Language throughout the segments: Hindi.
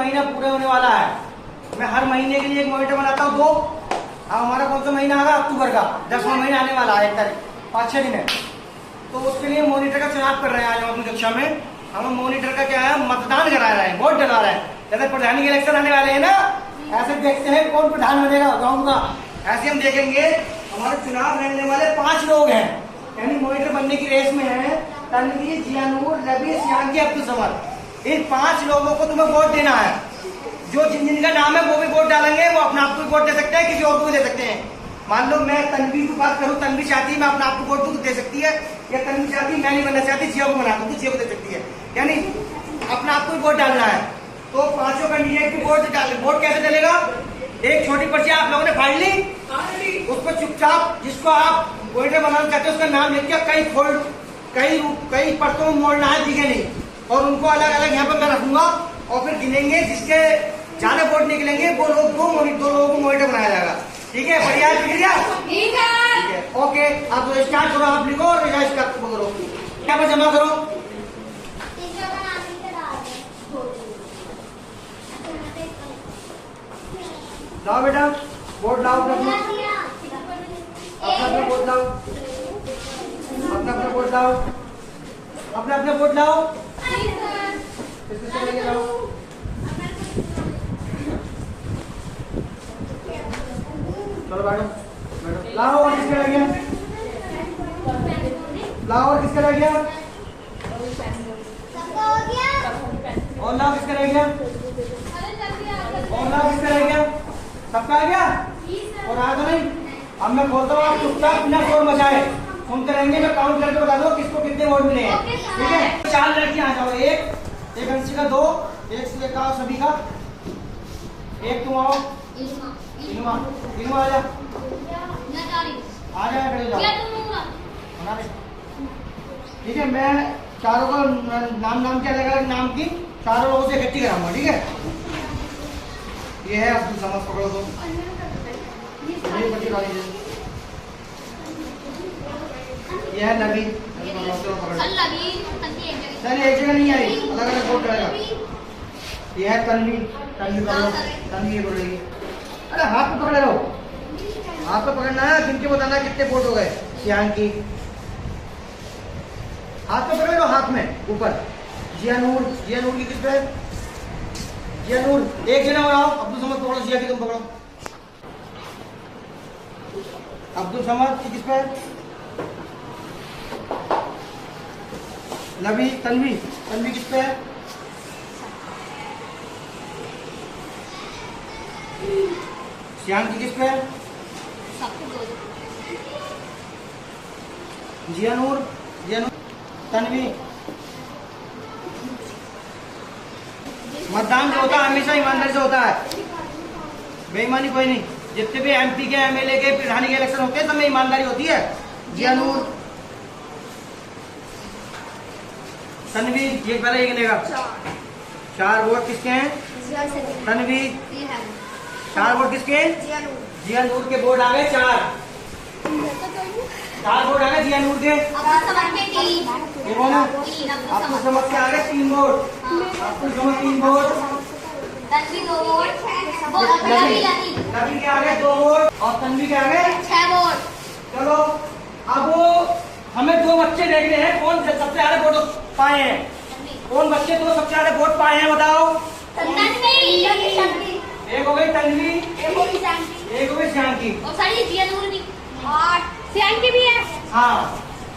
महीना पूरे होने वाला है। मैं हर महीने के लिए एक मॉनिटर बनाता हूँ 2। अब हमारा कौन सा महीना आएगा? अक्टूबर का 10वां महीना आने वाला है, 1 तारीख, 5-6 दिन है। तो उसके लिए मॉनिटर का चुनाव कर रहे हैं आज हम अपनी कक्षा में। हम मॉनिटर का क्या है, मतदान करा रहे हैं, वोट डला रहे हैं। जैसे प्रधानी के इलेक्शन आने वाले हैं ना, ऐसे देखते हैं कौन प्रधान बनेगा गाँव का, ऐसे हम देखेंगे। हमारे चुनाव लड़ने वाले 5 लोग हैं, यानी मॉनिटर बनने की रेस में है। तनवीर, जियानूर, रबी, सियांकी, अब्दुल समद। इन 5 लोगों को तुम्हें वोट देना है। जो जिनका नाम है वो भी वोट डालेंगे, वो अपने आप को वोट दे सकते हैं, किसी और को भी दे सकते हैं। मान लो मैं तनवीर की बात करूं, तनवीर चाहती है मैं अपने आप को वोट दूं तो दे सकती है, या तनवीर चाहती मैं नहीं बनना चाहती, जिया को बना दूं तो जिया को दे सकती है। यानी अपने आप को वोट डालना है। तो 5 कैंडिडेट की वोट डाले। वोट कैसे डलेगा? एक छोटी पर्ची आप लोगों ने फाड़ ली, उस पर चुपचाप जिसको आप वोटर बनाना चाहते हैं उसका नाम लिख के कई परतों में मोड़ना है, दिखे नहीं, और उनको अलग अलग यहाँ पर मैं रखूंगा और फिर गिनेंगे। जिसके ज्यादा वोट निकलेंगे वो लोग 2 लोगों को मॉनिटर बनाया जाएगा। ठीक है, बढ़िया, ठीक है, ओके। आप तो स्टार्ट करो, आप लिखो और स्टार्ट करो, क्या पर जमा करो। लाओ बेटा वोट लाओ, अपना वोट लाओ, अपना वोट लाओ, अपना वोट लाओ। चलो बैठो, लाओ। और किसका रह गया? लाओ, और किसका रह गया? और लाओ, किसका रह गया? और लाओ, किसका रह गया? सबका आ गया? और आया तो नहीं? अब मैं बोलता हूँ, आप चुपचाप बिना शोर मचाए सुनते रहेंगे। मैं काउंट करके बता दूँ किसको कितने वोट मिले हैं। ठीक है, 4 लड़कियां आ जाओ, एक अंशी का 2, एक से का सभी का 1। तुम आओ, इनुमा आ जा, आ जा, खड़े जाओ। ठीक है, मैं चारों का नाम के अलग अलग नाम की चारों लोगों से इकट्ठी कराऊंगा। ठीक है, ये है अब्दुल समद, पकड़ो तो ये है नबी, चलिए एक जगह नहीं आई, अलग अलग वोट करेगा। ये है तनवीर, तनवीर बोलेगी। अरे हाथ पे पकड़े रहो, हाथ पे पकड़ना है, गिन के बताना कितने वोट हो गए। सियांकी, हाथ पे पकड़े रहो, हाथ में ऊपर। जियानूर की किस पे? जियानूर, एक जना बनाओ। अब्दुल समद पकड़ो, जिया की तुम पकड़ो। अब्दुल समद की किस पे? नबी, तनवीर किस पे है? सियांकी किस पे है? जियानूर, तनवीर। मतदान जो होता है हमेशा ईमानदारी से होता है, बेईमानी कोई नहीं। जितने भी MP के, MLA के, प्रधानी के इलेक्शन होते हैं सब में ईमानदारी होती है। जियानूर, तनवीर, ये पहले ये गिनेगा। 4 वोट किसके हैं? तनवीर। 4 वोट किसके हैं? जियानूर के वोट आ गए 4 वोट आ गए जियानूर के। ये कौन है? आपको समझ के आ गए 3 वोट, आपको समझ 3 वोट। नबी के आ गए 2 वोट और तनवीर के आ गए 6 वोट। चलो अब हमें 2 बच्चे देखने हैं, कौन सबसे ज्यादा वोट पाए हैं। कौन बच्चे 2 सबसे ज्यादा वोट पाए हैं बताओ। एक हो गई तनवीर, एक हो गई सियांकी, और सारी जियानूर भी, और सियांकी भी है। हाँ,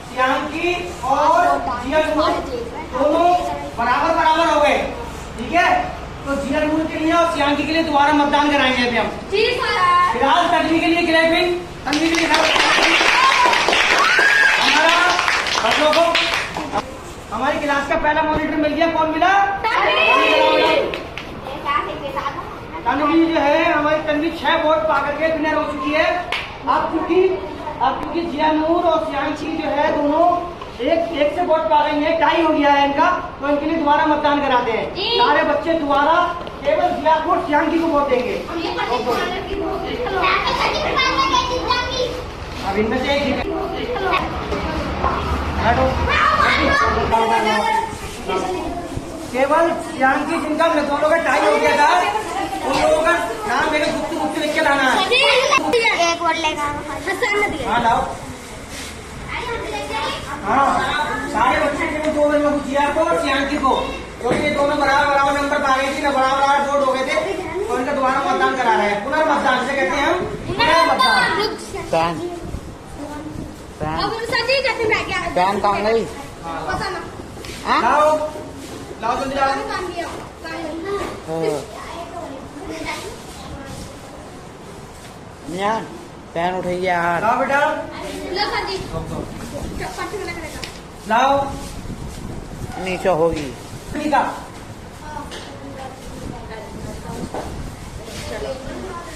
सियांकी और जियानूर दोनों बराबर हो गए। ठीक है, तो जियानूर के लिए और सियांकी के लिए दोबारा मतदान कराएंगे अभी हम। फिलहाल तनवीर के लिए क्लैपिंग, तनवीर के लिए हमारा बच्चों को हमारी क्लास का पहला मॉनिटर मिल गया। कौन मिला? तनवीर जो है हमारी तनवीर 6 वोट पा करके विनर हो चुकी है। अब क्योंकि जियानूर और सियांकी जो है दोनों एक से वोट पा रही है, टाई हो गया है इनका, तो इनके लिए दोबारा मतदान कराते हैं। सारे बच्चे दोबारा केवल जियानूर और सियांकी को वोट देंगे। अब इनमें से एक केवल श्यामकी जिनका हम दोनों का टाई हो गया था, उन लोगों का नाम मेरे गुप्त गुप्त लिख के लाना है। एक वर्ड लेगा हाँ लाओ। हाँ सारे बच्चे केवल 2 में पूछिए आपको और श्यामकी को, क्योंकि ये दोनों बराबर नंबर पा गई थी ना, बराबर वोट हो गए थे, तो इनका दोबारा मतदान करा रहे हैं। पुनर्मतदान से कहते हैं हम पुनर्मतदान। पैन कहाँ गई? लाओ लाओ जल्दी लाओ। मियान पैन उठाइए यार। लाओ बेटा लाओ। नीचे होगी। ठीक है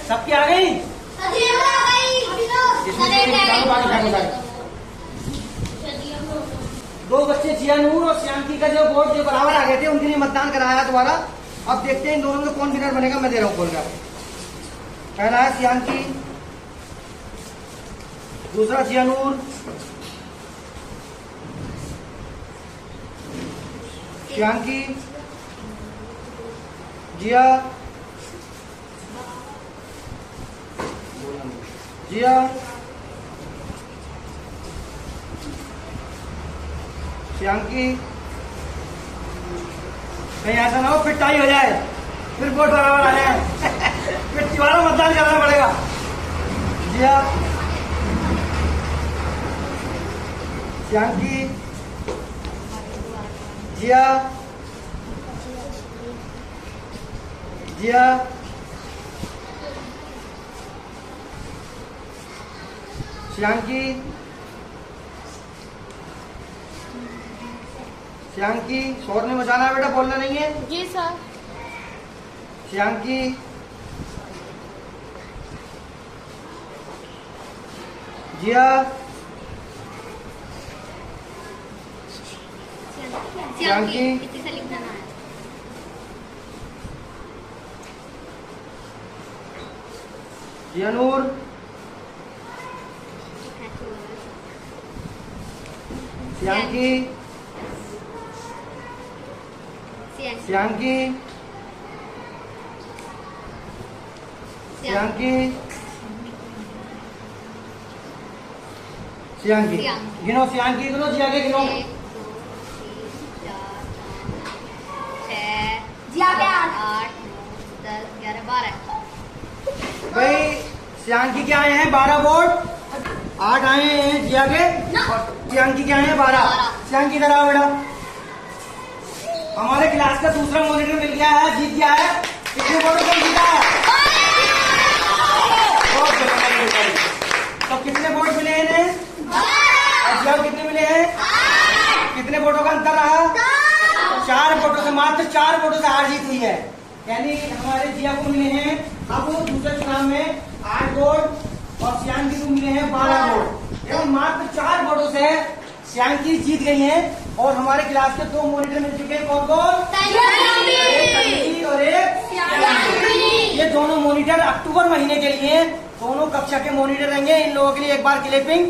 सबकी आ गई। दो बच्चे जिया नूर और श्यामकी का जो वोट जो बराबर आ गए थे, उनके लिए मतदान कराया दोबारा। अब देखते हैं इन दोनों में कौन विनर बनेगा। मैं दे रहा हूँ बोलकर। पहला है श्यामकी, दूसरा जिया नूर, श्यामकी, जिया, जिया, श्यामकी। कहीं ऐसा ना हो फिर टाई हो जाए, फिर वोट बराबर आ जाए फिर दोबारा मतदान करना पड़ेगा। जिया, श्यामकी, जिया, जिया, श्यामकी, श्यामकी। शोर नहीं मचाना है बेटा, बोलना नहीं है। जी सर। श्यामकी, जिया, श्यामकी, जिया नूर, श्यामकी, श्यामकी, श्यामकी, श्यामकी। गिनो श्यामकी, गिनो जिया के गिनो। जिया के 8 10 11 12। भाई श्यामकी के आए हैं 12 वोट, 8 आए हैं जिया के, और श्यामकी के आए हैं 12। श्यामकी इधर आओ बेटा। हमारे क्लास का दूसरा मॉनिटर मिल गया है, जीत गया है। कितने वोटों को जीता है? तो कितने वोट मिले हैं इन्हें? और जिया को कितने मिले हैं? कितने वोटों का अंतर रहा? 4 वोटों से, मात्र 4 वोटों से हार जीत हुई है। यानी हमारे जिया को मिले हैं अब दूसरे चुनाव में 8 वोट और श्यामकी को मिले हैं 12 वोट। एवं मात्र 4 वोटों से श्यामकी जीत गई हैं। और हमारे क्लास के 2 मॉनिटर मिल चुके हैं। कौन कौन? एक और एक श्यामकी। ये दोनों मॉनिटर अक्टूबर महीने के लिए दोनों कक्षा के मॉनिटर रहेंगे। इन लोगों के लिए एक बार क्लिपिंग।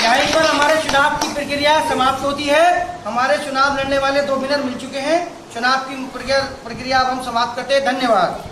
यहीं पर हमारे चुनाव की प्रक्रिया समाप्त होती है। हमारे चुनाव लड़ने वाले 2 विनर मिल चुके हैं। चुनाव की प्रक्रिया अब हम समाप्त करते हैं। धन्यवाद।